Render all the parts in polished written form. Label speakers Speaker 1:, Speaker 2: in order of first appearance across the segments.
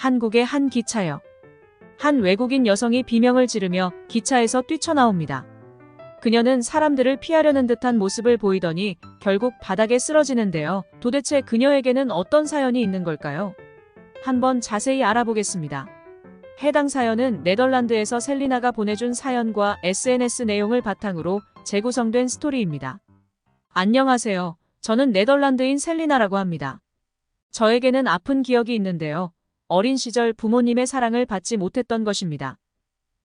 Speaker 1: 한국의 한 기차역. 한 외국인 여성이 비명을 지르며 기차에서 뛰쳐나옵니다. 그녀는 사람들을 피하려는 듯한 모습을 보이더니 결국 바닥에 쓰러지는데요. 도대체 그녀에게는 어떤 사연이 있는 걸까요? 한번 자세히 알아보겠습니다. 해당 사연은 네덜란드에서 셀리나가 보내준 사연과 SNS 내용을 바탕으로 재구성된 스토리입니다. 안녕하세요. 저는 네덜란드인 셀리나라고 합니다. 저에게는 아픈 기억이 있는데요. 어린 시절 부모님의 사랑을 받지 못했던 것입니다.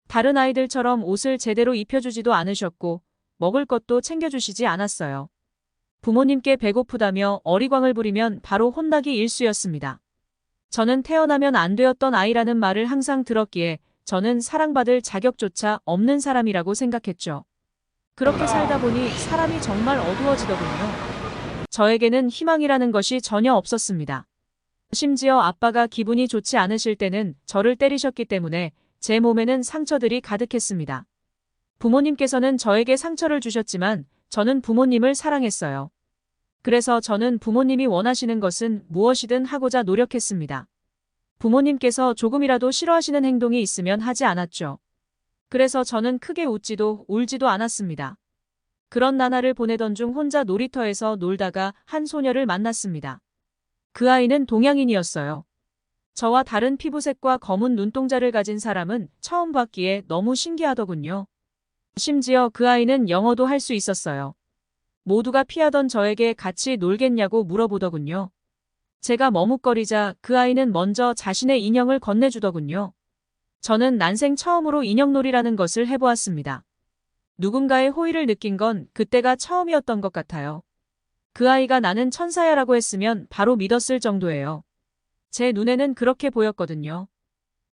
Speaker 1: 다른 아이들처럼 옷을 제대로 입혀주지도 않으셨고 먹을 것도 챙겨주시지 않았어요. 부모님께 배고프다며 어리광을 부리면 바로 혼나기 일쑤였습니다. 저는 태어나면 안 되었던 아이라는 말을 항상 들었기에 저는 사랑받을 자격조차 없는 사람이라고 생각했죠. 그렇게 살다 보니 사람이 정말 어두워지더군요. 저에게는 희망이라는 것이 전혀 없었습니다. 심지어 아빠가 기분이 좋지 않으실 때는 저를 때리셨기 때문에 제 몸에는 상처들이 가득했습니다. 부모님께서는 저에게 상처를 주셨지만 저는 부모님을 사랑했어요. 그래서 저는 부모님이 원하시는 것은 무엇이든 하고자 노력했습니다. 부모님께서 조금이라도 싫어하시는 행동이 있으면 하지 않았죠. 그래서 저는 크게 웃지도 울지도 않았습니다. 그런 나날을 보내던 중 혼자 놀이터에서 놀다가 한 소녀를 만났습니다. 그 아이는 동양인이었어요. 저와 다른 피부색과 검은 눈동자를 가진 사람은 처음 봤기에 너무 신기하더군요. 심지어 그 아이는 영어도 할 수 있었어요. 모두가 피하던 저에게 같이 놀겠냐고 물어보더군요. 제가 머뭇거리자 그 아이는 먼저 자신의 인형을 건네주더군요. 저는 난생 처음으로 인형놀이라는 것을 해보았습니다. 누군가의 호의를 느낀 건 그때가 처음이었던 것 같아요. 그 아이가 나는 천사야라고 했으면 바로 믿었을 정도예요. 제 눈에는 그렇게 보였거든요.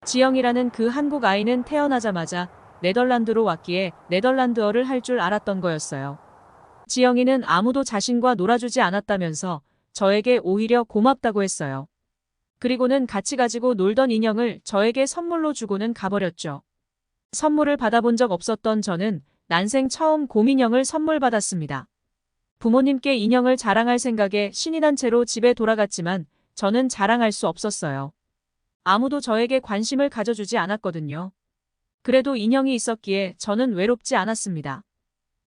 Speaker 1: 지영이라는 그 한국 아이는 태어나자마자 네덜란드로 왔기에 네덜란드어를 할 줄 알았던 거였어요. 지영이는 아무도 자신과 놀아주지 않았다면서 저에게 오히려 고맙다고 했어요. 그리고는 같이 가지고 놀던 인형을 저에게 선물로 주고는 가버렸죠. 선물을 받아본 적 없었던 저는 난생 처음 곰인형을 선물 받았습니다. 부모님께 인형을 자랑할 생각에 신이 난 채로 집에 돌아갔지만 저는 자랑할 수 없었어요. 아무도 저에게 관심을 가져주지 않았거든요. 그래도 인형이 있었기에 저는 외롭지 않았습니다.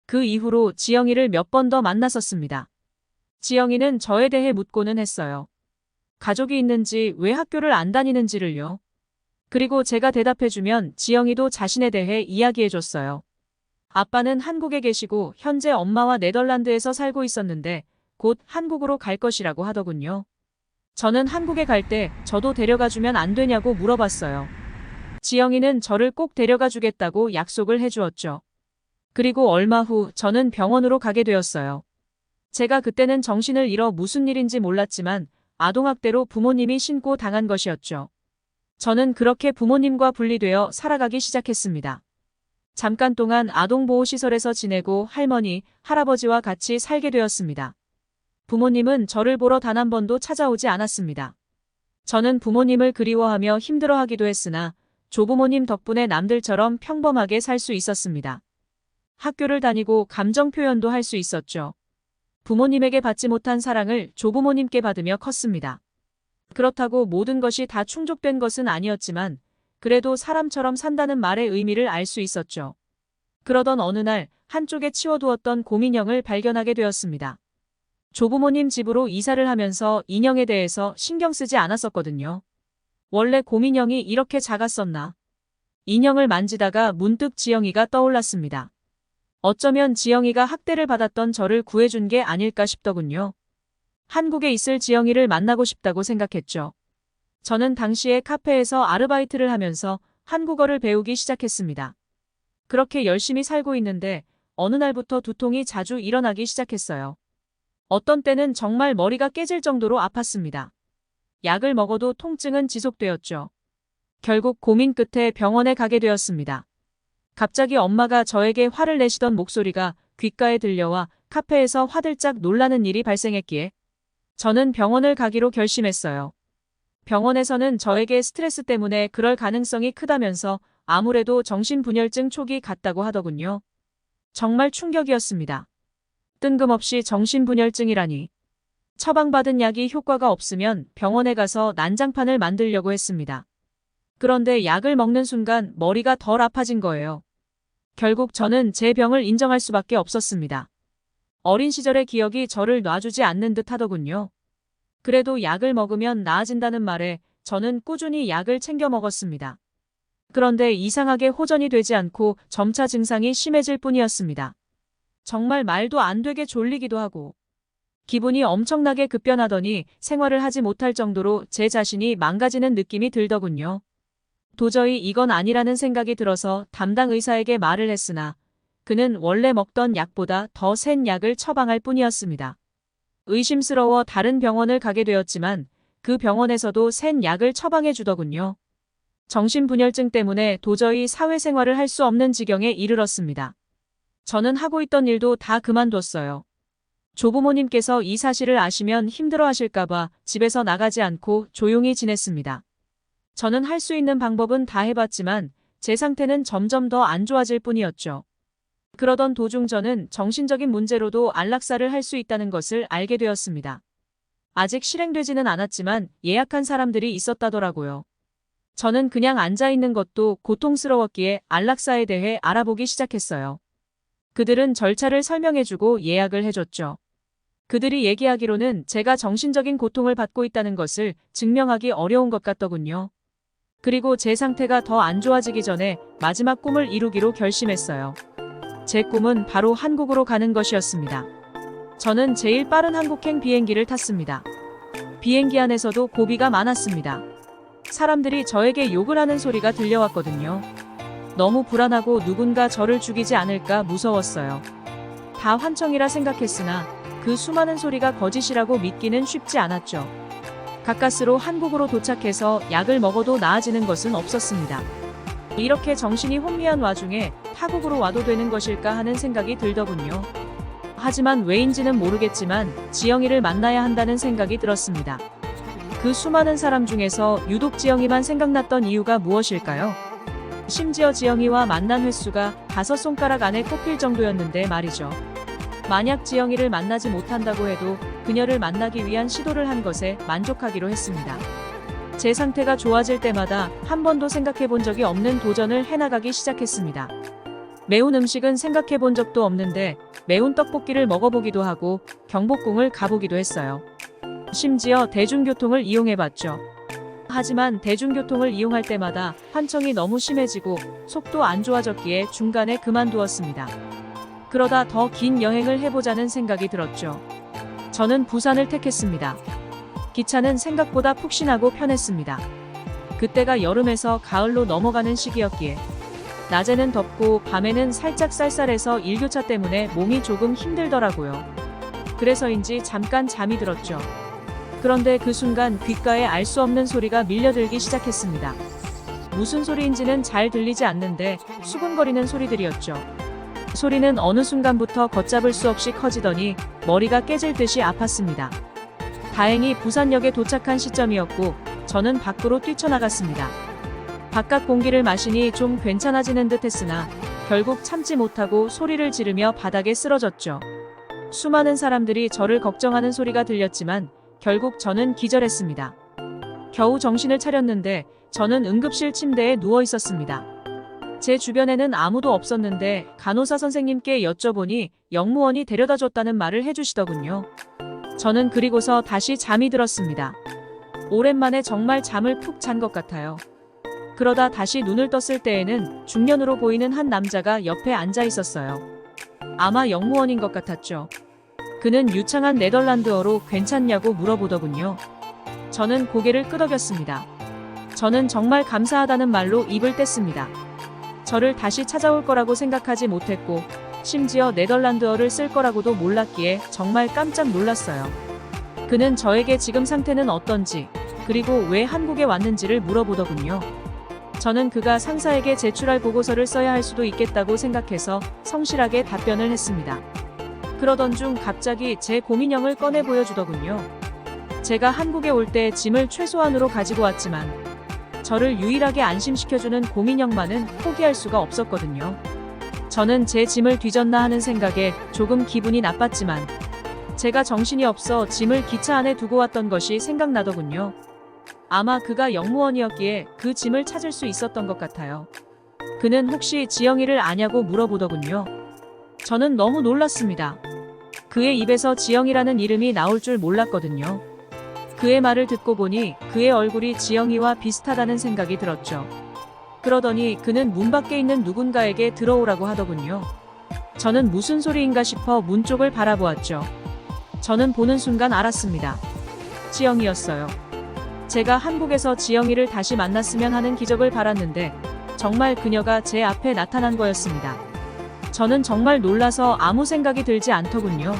Speaker 1: 그 이후로 지영이를 몇 번 더 만났었습니다. 지영이는 저에 대해 묻고는 했어요. 가족이 있는지 왜 학교를 안 다니는지를요. 그리고 제가 대답해주면 지영이도 자신에 대해 이야기해줬어요. 아빠는 한국에 계시고 현재 엄마와 네덜란드에서 살고 있었는데 곧 한국으로 갈 것이라고 하더군요. 저는 한국에 갈 때 저도 데려가주면 안 되냐고 물어봤어요. 지영이는 저를 꼭 데려가주겠다고 약속을 해주었죠. 그리고 얼마 후 저는 병원으로 가게 되었어요. 제가 그때는 정신을 잃어 무슨 일인지 몰랐지만 아동학대로 부모님이 신고 당한 것이었죠. 저는 그렇게 부모님과 분리되어 살아가기 시작했습니다. 잠깐 동안 아동보호시설에서 지내고 할머니, 할아버지와 같이 살게 되었습니다. 부모님은 저를 보러 단 한 번도 찾아오지 않았습니다. 저는 부모님을 그리워하며 힘들어하기도 했으나 조부모님 덕분에 남들처럼 평범하게 살 수 있었습니다. 학교를 다니고 감정 표현도 할 수 있었죠. 부모님에게 받지 못한 사랑을 조부모님께 받으며 컸습니다. 그렇다고 모든 것이 다 충족된 것은 아니었지만 그래도 사람처럼 산다는 말의 의미를 알 수 있었죠. 그러던 어느 날 한쪽에 치워두었던 곰인형을 발견하게 되었습니다. 조부모님 집으로 이사를 하면서 인형에 대해서 신경 쓰지 않았었거든요. 원래 곰인형이 이렇게 작았었나? 인형을 만지다가 문득 지영이가 떠올랐습니다. 어쩌면 지영이가 학대를 받았던 저를 구해준 게 아닐까 싶더군요. 한국에 있을 지영이를 만나고 싶다고 생각했죠. 저는 당시에 카페에서 아르바이트를 하면서 한국어를 배우기 시작했습니다. 그렇게 열심히 살고 있는데 어느 날부터 두통이 자주 일어나기 시작했어요. 어떤 때는 정말 머리가 깨질 정도로 아팠습니다. 약을 먹어도 통증은 지속되었죠. 결국 고민 끝에 병원에 가게 되었습니다. 갑자기 엄마가 저에게 화를 내시던 목소리가 귓가에 들려와 카페에서 화들짝 놀라는 일이 발생했기에 저는 병원을 가기로 결심했어요. 병원에서는 저에게 스트레스 때문에 그럴 가능성이 크다면서 아무래도 정신분열증 초기 같다고 하더군요. 정말 충격이었습니다. 뜬금없이 정신분열증이라니. 처방받은 약이 효과가 없으면 병원에 가서 난장판을 만들려고 했습니다. 그런데 약을 먹는 순간 머리가 덜 아파진 거예요. 결국 저는 제 병을 인정할 수밖에 없었습니다. 어린 시절의 기억이 저를 놔주지 않는 듯 하더군요. 그래도 약을 먹으면 나아진다는 말에 저는 꾸준히 약을 챙겨 먹었습니다. 그런데 이상하게 호전이 되지 않고 점차 증상이 심해질 뿐이었습니다. 정말 말도 안 되게 졸리기도 하고 기분이 엄청나게 급변하더니 생활을 하지 못할 정도로 제 자신이 망가지는 느낌이 들더군요. 도저히 이건 아니라는 생각이 들어서 담당 의사에게 말을 했으나 그는 원래 먹던 약보다 더 센 약을 처방할 뿐이었습니다. 의심스러워 다른 병원을 가게 되었지만 그 병원에서도 센 약을 처방해 주더군요. 정신분열증 때문에 도저히 사회생활을 할 수 없는 지경에 이르렀습니다. 저는 하고 있던 일도 다 그만뒀어요. 조부모님께서 이 사실을 아시면 힘들어하실까봐 집에서 나가지 않고 조용히 지냈습니다. 저는 할 수 있는 방법은 다 해봤지만 제 상태는 점점 더 안 좋아질 뿐이었죠. 그러던 도중 저는 정신적인 문제로도 안락사를 할 수 있다는 것을 알게 되었습니다. 아직 실행되지는 않았지만 예약한 사람들이 있었다더라고요. 저는 그냥 앉아있는 것도 고통스러웠기에 안락사에 대해 알아보기 시작했어요. 그들은 절차를 설명해주고 예약을 해줬죠. 그들이 얘기하기로는 제가 정신적인 고통을 받고 있다는 것을 증명하기 어려운 것 같더군요. 그리고 제 상태가 더 안 좋아지기 전에 마지막 꿈을 이루기로 결심했어요. 제 꿈은 바로 한국으로 가는 것이었습니다. 저는 제일 빠른 한국행 비행기를 탔습니다. 비행기 안에서도 고비가 많았습니다. 사람들이 저에게 욕을 하는 소리가 들려왔거든요. 너무 불안하고 누군가 저를 죽이지 않을까 무서웠어요. 다 환청이라 생각했으나 그 수많은 소리가 거짓이라고 믿기는 쉽지 않았죠. 가까스로 한국으로 도착해서 약을 먹어도 나아지는 것은 없었습니다. 이렇게 정신이 혼미한 와중에 타국으로 와도 되는 것일까 하는 생각이 들더군요. 하지만 왜인지는 모르겠지만 지영이를 만나야 한다는 생각이 들었습니다. 그 수많은 사람 중에서 유독 지영이만 생각났던 이유가 무엇일까요? 심지어 지영이와 만난 횟수가 5손가락 안에 꼽힐 정도였는데 말이죠. 만약 지영이를 만나지 못한다고 해도 그녀를 만나기 위한 시도를 한 것에 만족하기로 했습니다. 제 상태가 좋아질 때마다 한 번도 생각해 본 적이 없는 도전을 해나가기 시작했습니다. 매운 음식은 생각해 본 적도 없는데 매운 떡볶이를 먹어보기도 하고 경복궁을 가보기도 했어요. 심지어 대중교통을 이용해봤죠. 하지만 대중교통을 이용할 때마다 환청이 너무 심해지고 속도 안 좋아졌기에 중간에 그만두었습니다. 그러다 더 긴 여행을 해보자는 생각이 들었죠. 저는 부산을 택했습니다. 기차는 생각보다 푹신하고 편했습니다. 그때가 여름에서 가을로 넘어가는 시기였기에 낮에는 덥고 밤에는 살짝 쌀쌀해서 일교차 때문에 몸이 조금 힘들더라고요. 그래서인지 잠깐 잠이 들었죠. 그런데 그 순간 귓가에 알 수 없는 소리가 밀려들기 시작했습니다. 무슨 소리인지는 잘 들리지 않는데 수군거리는 소리들이었죠. 소리는 어느 순간부터 걷잡을 수 없이 커지더니 머리가 깨질 듯이 아팠습니다. 다행히 부산역에 도착한 시점이었고 저는 밖으로 뛰쳐나갔습니다. 바깥 공기를 마시니 좀 괜찮아지는 듯 했으나 결국 참지 못하고 소리를 지르며 바닥에 쓰러졌죠. 수많은 사람들이 저를 걱정하는 소리가 들렸지만 결국 저는 기절했습니다. 겨우 정신을 차렸는데 저는 응급실 침대에 누워 있었습니다. 제 주변에는 아무도 없었는데 간호사 선생님께 여쭤보니 영무원이 데려다 줬다는 말을 해주시더군요. 저는 그리고서 다시 잠이 들었습니다. 오랜만에 정말 잠을 푹 잔 것 같아요. 그러다 다시 눈을 떴을 때에는 중년으로 보이는 한 남자가 옆에 앉아 있었어요. 아마 영무원인 것 같았죠. 그는 유창한 네덜란드어로 괜찮냐고 물어보더군요. 저는 고개를 끄덕였습니다. 저는 정말 감사하다는 말로 입을 뗐습니다. 저를 다시 찾아올 거라고 생각하지 못했고 심지어 네덜란드어를 쓸 거라고도 몰랐기에 정말 깜짝 놀랐어요. 그는 저에게 지금 상태는 어떤지 그리고 왜 한국에 왔는지를 물어보더군요. 저는 그가 상사에게 제출할 보고서를 써야 할 수도 있겠다고 생각해서 성실하게 답변을 했습니다. 그러던 중 갑자기 제 고민형을 꺼내 보여주더군요. 제가 한국에 올 때 짐을 최소한으로 가지고 왔지만 저를 유일하게 안심시켜주는 고민형만은 포기할 수가 없었거든요. 저는 제 짐을 뒤졌나 하는 생각에 조금 기분이 나빴지만 제가 정신이 없어 짐을 기차 안에 두고 왔던 것이 생각나더군요. 아마 그가 영무원이었기에 그 짐을 찾을 수 있었던 것 같아요. 그는 혹시 지영이를 아냐고 물어보더군요. 저는 너무 놀랐습니다. 그의 입에서 지영이라는 이름이 나올 줄 몰랐거든요. 그의 말을 듣고 보니 그의 얼굴이 지영이와 비슷하다는 생각이 들었죠. 그러더니 그는 문 밖에 있는 누군가에게 들어오라고 하더군요. 저는 무슨 소리인가 싶어 문 쪽을 바라보았죠. 저는 보는 순간 알았습니다. 지영이였어요. 제가 한국에서 지영이를 다시 만났으면 하는 기적을 바랐는데 정말 그녀가 제 앞에 나타난 거였습니다. 저는 정말 놀라서 아무 생각이 들지 않더군요.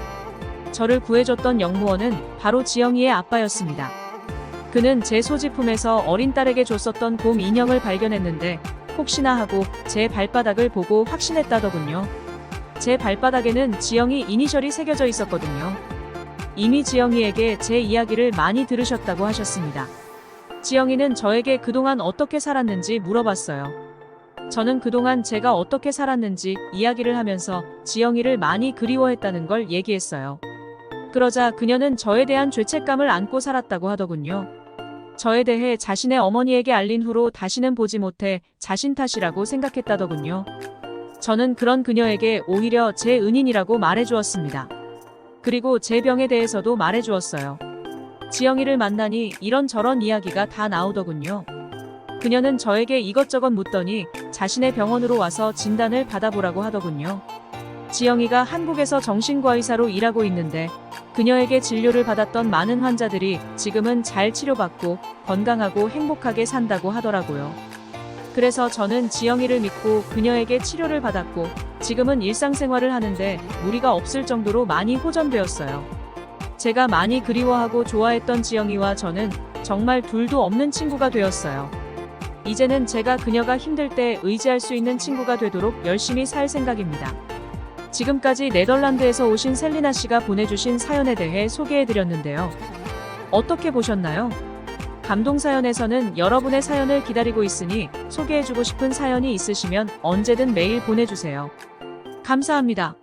Speaker 1: 저를 구해줬던 영무원은 바로 지영이의 아빠였습니다. 그는 제 소지품에서 어린 딸에게 줬었던 곰 인형을 발견했는데 혹시나 하고 제 발바닥을 보고 확신했다더군요. 제 발바닥에는 지영이 이니셜이 새겨져 있었거든요. 이미 지영이에게 제 이야기를 많이 들으셨다고 하셨습니다. 지영이는 저에게 그동안 어떻게 살았는지 물어봤어요. 저는 그동안 제가 어떻게 살았는지 이야기를 하면서 지영이를 많이 그리워했다는 걸 얘기했어요. 그러자 그녀는 저에 대한 죄책감을 안고 살았다고 하더군요. 저에 대해 자신의 어머니에게 알린 후로 다시는 보지 못해 자신 탓이라고 생각했다더군요. 저는 그런 그녀에게 오히려 제 은인이라고 말해주었습니다. 그리고 제 병에 대해서도 말해주었어요. 지영이를 만나니 이런저런 이야기가 다 나오더군요. 그녀는 저에게 이것저것 묻더니 자신의 병원으로 와서 진단을 받아보라고 하더군요. 지영이가 한국에서 정신과 의사로 일하고 있는데 그녀에게 진료를 받았던 많은 환자들이 지금은 잘 치료받고 건강하고 행복하게 산다고 하더라고요. 그래서 저는 지영이를 믿고 그녀에게 치료를 받았고 지금은 일상생활을 하는데 무리가 없을 정도로 많이 호전되었어요. 제가 많이 그리워하고 좋아했던 지영이와 저는 정말 둘도 없는 친구가 되었어요. 이제는 제가 그녀가 힘들 때 의지할 수 있는 친구가 되도록 열심히 살 생각입니다. 지금까지 네덜란드에서 오신 셀리나 씨가 보내주신 사연에 대해 소개해드렸는데요. 어떻게 보셨나요? 감동사연에서는 여러분의 사연을 기다리고 있으니 소개해주고 싶은 사연이 있으시면 언제든 메일 보내주세요. 감사합니다.